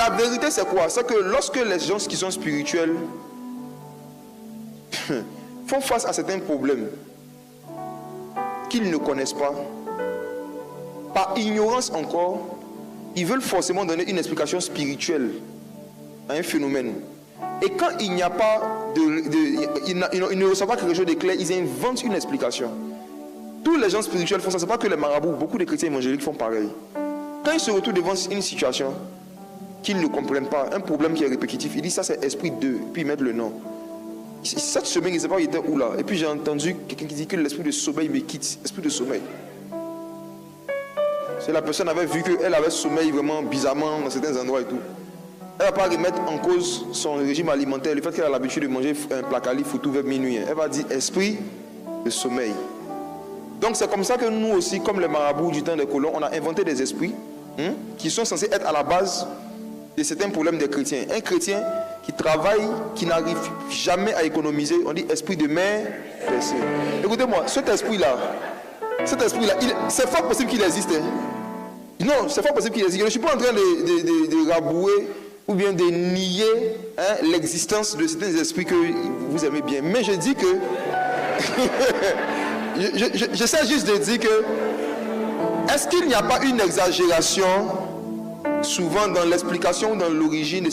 la vérité c'est quoi? C'est que lorsque les gens qui sont spirituels font face à certains problèmes qu'ils ne connaissent pas, par ignorance encore, ils veulent forcément donner une explication spirituelle à un phénomène. Et quand il n'y a pas ils ne reçoivent pas quelque chose de clair, ils inventent une explication. Tous les gens spirituels font ça, c'est pas que les marabouts, beaucoup de chrétiens évangéliques font pareil. Quand ils se retrouvent devant une situation qu'ils ne comprennent pas, un problème qui est répétitif, ils disent ça c'est esprit 2, puis ils mettent le nom. Cette semaine, je ne sais pas où il était où là. Et puis j'ai entendu quelqu'un qui dit que l'esprit de sommeil me quitte. Esprit de sommeil. C'est la personne avait vu qu'elle avait sommeil vraiment bizarrement dans certains endroits et tout. Elle ne va pas remettre en cause son régime alimentaire, le fait qu'elle a l'habitude de manger un plat cali foutu vers minuit. Elle va dire esprit de sommeil. Donc c'est comme ça que nous aussi, comme les marabouts du temps des colons, on a inventé des esprits qui sont censés être à la base de certains problèmes des chrétiens. Un chrétien qui travaille, qui n'arrive jamais à économiser, on dit esprit de mer percé. Écoutez-moi, cet esprit-là, c'est fort possible qu'il existe. Non, c'est fort possible qu'il existe. Je ne suis pas en train de rabouer ou bien de nier l'existence de certains esprits que vous aimez bien. Mais je dis que j'essaie juste de dire que est-ce qu'il n'y a pas une exagération souvent dans l'explication, dans l'origine de